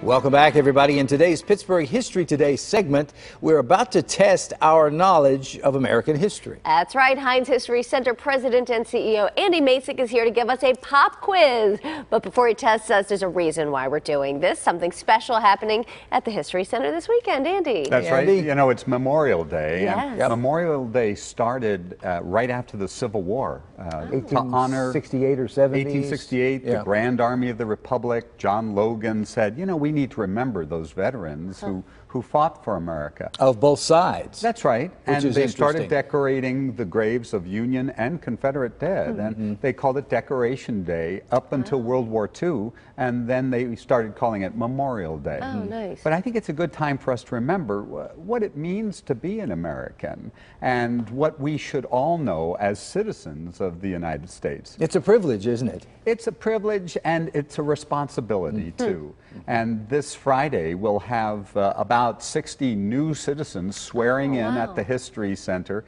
Welcome back, everybody. In today's Pittsburgh History Today segment, we're about to test our knowledge of American history. That's right. Heinz History Center President and CEO Andy Masich is here to give us a pop quiz. But before he tests us, there's a reason why we're doing this. Something special happening at the History Center this weekend, Andy. That's right. You know, it's Memorial Day. Yes. And Memorial Day started right after the Civil War. To honor 1868 or 70s. 1868, the Grand Army of the Republic. John Logan said, you know, we need to remember those veterans who fought for America. Of both sides. That's right. Which and they started decorating the graves of Union and Confederate dead. And they called it Decoration Day up until World War II. And then they started calling it Memorial Day. Oh, nice. But I think it's a good time for us to remember what it means to be an American and what we should all know as citizens of the United States. It's a privilege, isn't it? It's a privilege and it's a responsibility too. And this Friday we'll have about 60 new citizens swearing in at the History Center.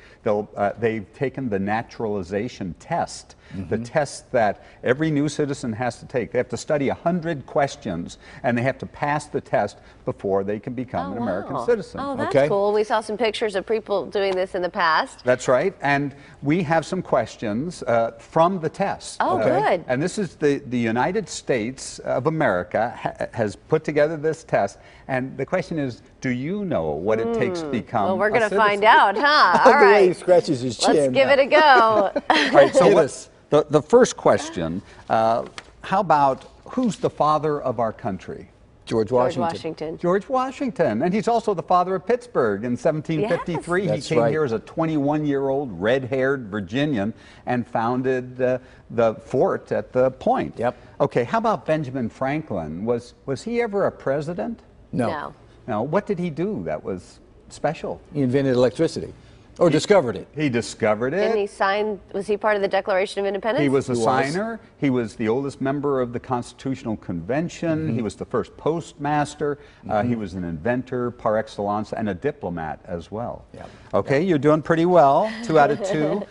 They've taken the naturalization test, the test that every new citizen has to take. They have to study 100 questions and they have to pass the test before they can become an American citizen. Oh, that's cool. We saw some pictures of people doing this in the past. That's right. And we have some questions from the test. Oh, good. And this is the United States of America has put together this test. And the question is, do you know what it takes to become Well, we're going to citizen? find out, huh? All The way he right. scratches his chin. Let's give it a go. All right, so the first question, how about who's the father of our country? George Washington. George Washington. And he's also the father of Pittsburgh. In 1753, Yes. he came here as a 21-year-old red-haired Virginian and founded the fort at the Point. Yep. Okay, how about Benjamin Franklin? Was he ever a president? No. No. What did he do that was special? He invented electricity. Or discovered it. He discovered it. Didn't he sign, was he part of the Declaration of Independence? He was a signer. He was the oldest member of the Constitutional Convention. He was the first postmaster. He was an inventor par excellence and a diplomat as well. Okay, you're doing pretty well. 2 out of 2.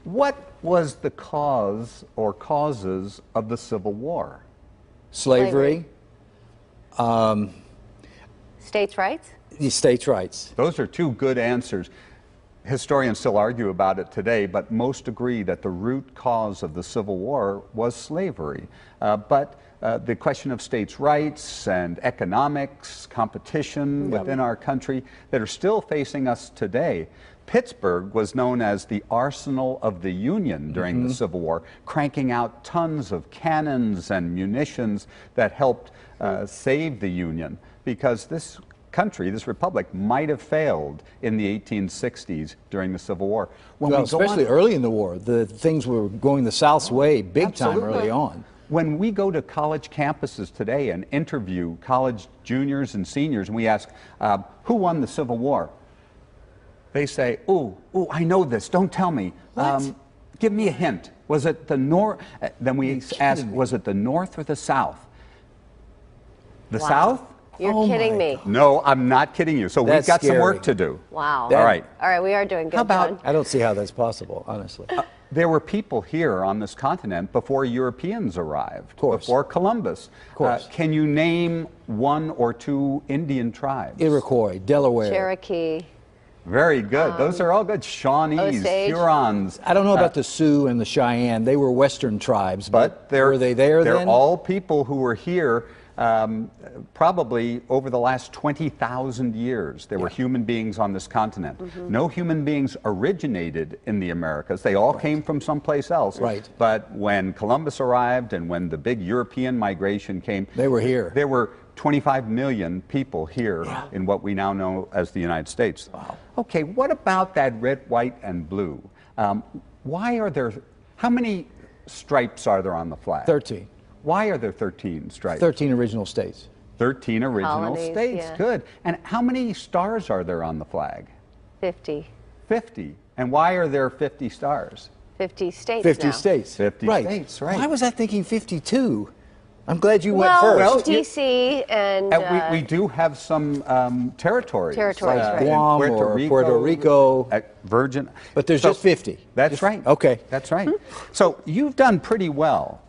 What was the cause or causes of the Civil War? Slavery. States' rights? The states' rights. Those are 2 good answers. Historians still argue about it today, but most agree that the root cause of the Civil War was slavery. But the question of states' rights and economics, competition within our country that are still facing us today. Pittsburgh was known as the arsenal of the Union during the Civil War, cranking out tons of cannons and munitions that helped save the Union, because this country, this republic, might have failed in the 1860s during the Civil War. Well, especially early in the war. The things were going the South's way big time early on. When we go to college campuses today and interview college juniors and seniors, and we ask, who won the Civil War? They say, oh, I know this, don't tell me. Give me a hint. Was it the North? Then we ask, was it the North or the South? The South? You're kidding me. No, I'm not kidding you. So we've got some work to do. Wow. All right. All right, we are doing good. How about, I don't see how that's possible, honestly. there were people here on this continent before Europeans arrived, before Columbus. Of course. Can you name 1 or 2 Indian tribes? Iroquois, Delaware. Cherokee. Very good. Those are all good. Shawnees, Osage. Hurons. I don't know about the Sioux and the Cheyenne. They were Western tribes, but were they there then? They're all people who were here probably over the last 20,000 years. There were human beings on this continent. No human beings originated in the Americas. They all came from someplace else. But when Columbus arrived and when the big European migration came, they were here. There were 25 million people here in what we now know as the United States. Wow. Okay, what about that red, white, and blue? Why are there, how many stripes are there on the flag? 13. Why are there 13 stripes? 13 original states. 13 original Colonies, states, good. And how many stars are there on the flag? 50. 50. And why are there 50 stars? 50 states 50 now. states. 50 states, right. Why was I thinking 52? I'm glad you went Well, first. D.C. and... we do have some territories. Territories, right. Guam or Puerto Rico. Virgin. But there's just 50. That's right. Okay. That's right. So you've done pretty well.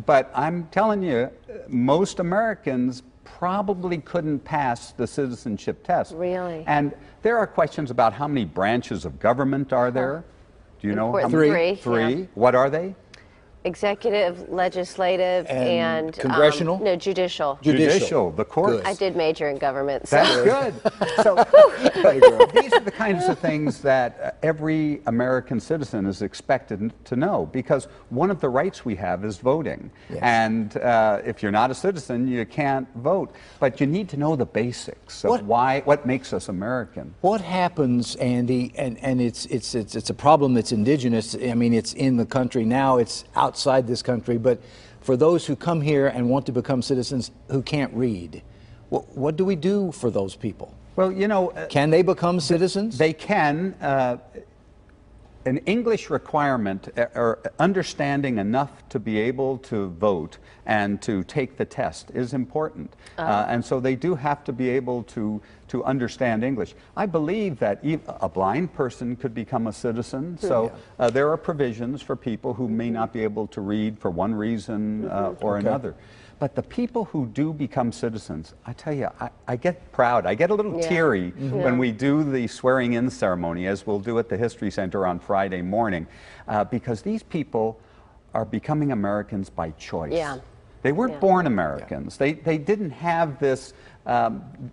but I'm telling you, most Americans probably couldn't pass the citizenship test. Really? And there are questions about how many branches of government are there. Do you know how Important. many? Three. Yeah. What are they? Executive, legitive, and congressional? No, judicial. Judicial, the courts. Good. I did major in government. So. That's good. So these are the kinds of things that every American citizen is expected to know, because one of the rights we have is voting. Yes. And if you're not a citizen, you can't vote. But you need to know the basics of what makes us American. What happens, Andy, and it's a problem that's indigenous. I mean, it's in the country now, it's outside this country, but for those who come here and want to become citizens who can't read, what do we do for those people? Well, you know, can they become citizens? They can. An English requirement, or understanding enough to be able to vote and to take the test, is important. And so they do have to be able to understand English. I believe that a blind person could become a citizen. So there are provisions for people who may not be able to read for one reason or another. But the people who do become citizens, I tell you, I get proud. I get a little teary when we do the swearing-in ceremony, as we'll do at the History Center on Friday morning, because these people are becoming Americans by choice. Yeah. They weren't born Americans. They didn't have this,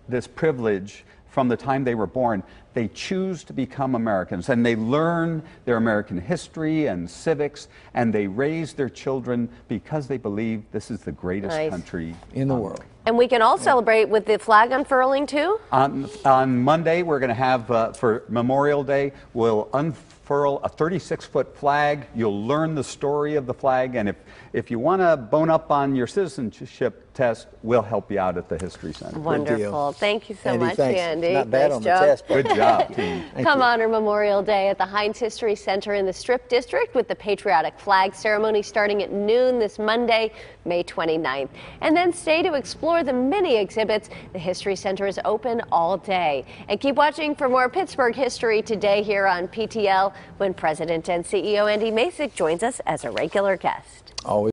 this privilege from the time they were born. They choose to become Americans, and they learn their American history and civics, and they raise their children because they believe this is the greatest country in the world. And we can all celebrate with the flag unfurling too? On Monday, we're going to have, for Memorial Day, we'll unfurl a 36-foot flag. You'll learn the story of the flag, and if you want to bone up on your citizenship test, we'll help you out at the History Center. Wonderful. Thank you so Andy, much, thanks. Andy. Not bad nice on job. the test. Good job, team. Come honor Memorial Day at the Heinz History Center in the Strip District with the Patriotic Flag Ceremony starting at noon this Monday, May 29th. And then stay to explore the many exhibits. The History Center is open all day. And keep watching for more Pittsburgh history today here on PTL when President and CEO Andy Masich joins us as a regular guest. Always.